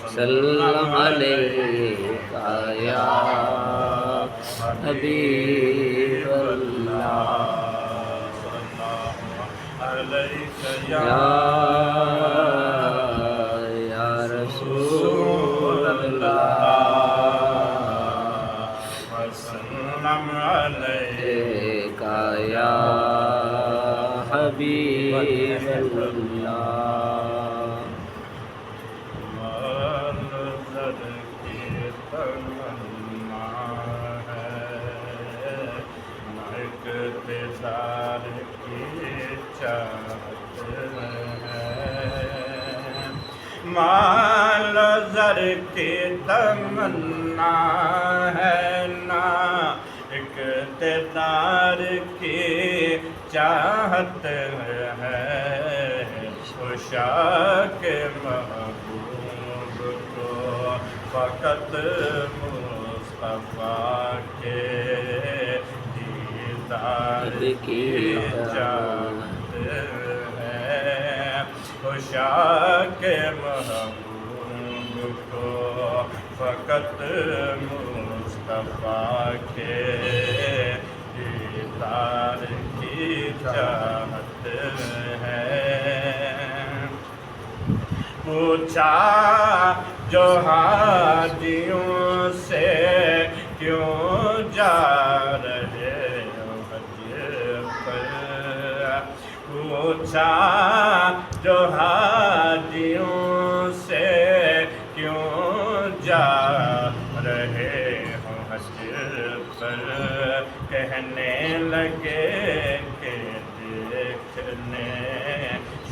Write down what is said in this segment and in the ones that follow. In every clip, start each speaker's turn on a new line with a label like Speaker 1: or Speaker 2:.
Speaker 1: وسلم علیک یا حبیب اللہ یا رسول اللہ
Speaker 2: وسلم علیک
Speaker 1: یا حبیب اللہ
Speaker 2: منظر کی تمنا ہے ملک دیدار کی چاہت ہے منظر کی تمنا ہے نا اقتدار کی چاہت ہے خوشاک محبوب کو فقط مصطفیٰ کے دیدار کی چاہت ہے خوشاک محبوب کو فقط مصطفیٰ کے دیدار کی چاہت ہے پوچھا جو حاجیوں سے کیوں جا رہے ہو حج پر پوچھا جو حاجیوں سے کیوں جا رہے ہو حج پر کہنے لگے کہ دیکھنے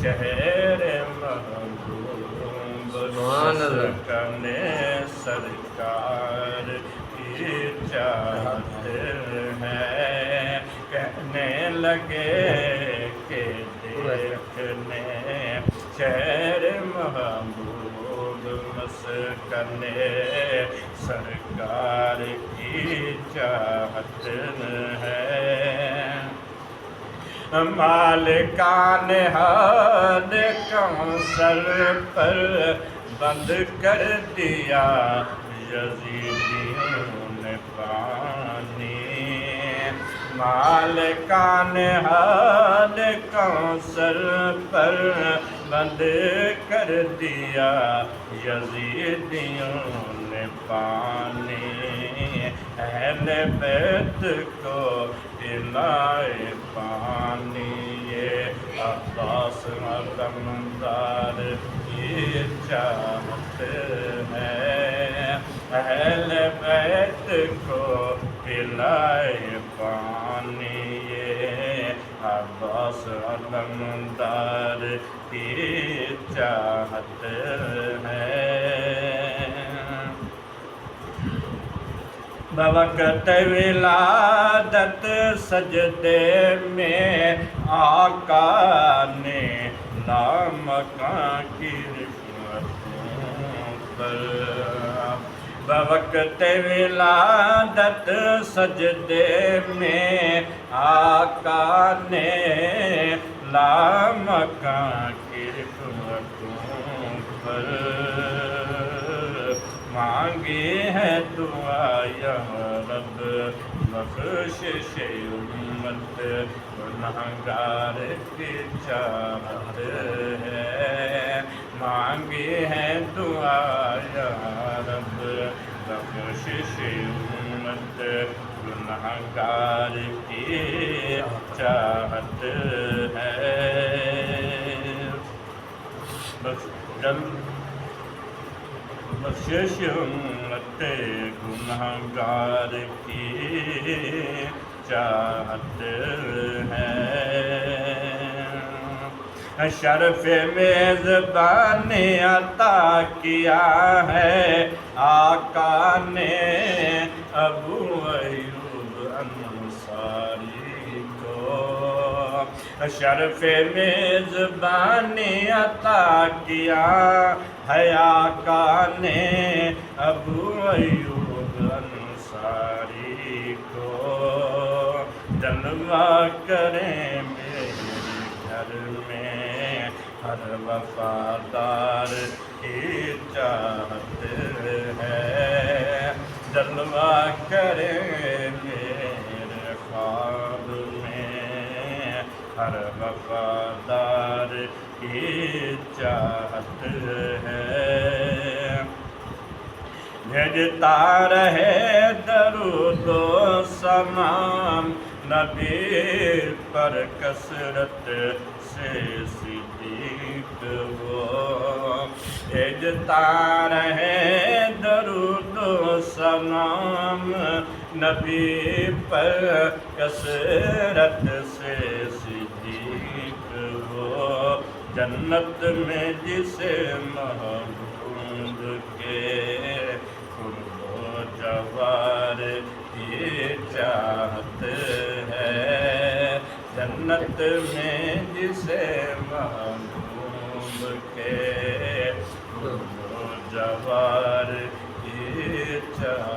Speaker 2: شہر محبوب کرنے سرکار کی چاہت ہے کہنے لگے کہ دیکھنے شہر محبوب مسکن سرکار کی چاہت ہے مالکان حد کوثر پر بند کر دیا یزیدیوں نے پانی مالکان حد کوثر پر بند کر دیا یزیدیوں نے پانی اہل بیت کو پلائے پانی یہ عباس علمدار کی چاہت ہے اہل بیت کو پلائے پانی یہ عباس علمدار کی چاہت ہے بوقت ولادت سجدے میں آقا نے لامکاں کی رفعتوں پر بوقت ولادت سجدے میں آقا نے لامکاں کی رفعتوں پر مانگی ہے دعا یا رب بخشش امت گنہگار کی چاہت ہے مانگی ہے دعا یا رب بخشش امت گنہگار کی چاہت ہے بخشش امت گنہگار کی چاہت ہے شرف میزبان عطا کیا ہے آقا نے ابو ایوب انصاری کو شرف میزبانی عطا کیا ہے آقا نے ابو ایوب انصاری کو جلوہ کریں میرے گھر میں ہر وفادار کی چاہت ہے، جلوہ کرے میرے خواب میں، ہر وفادار کی چاہت ہے، بھیجتا رہے درود و سلام نبی پر کثرت سے صدیق وہ، بھیجتا رہے درود و سلام نبی پر کثرت سے صدیق وہ، جنت میں جسے محبوب کے قرب و جوار کی چاہت ہے، جنت میں جسے محبوب کے قرب و جوار کی چاہت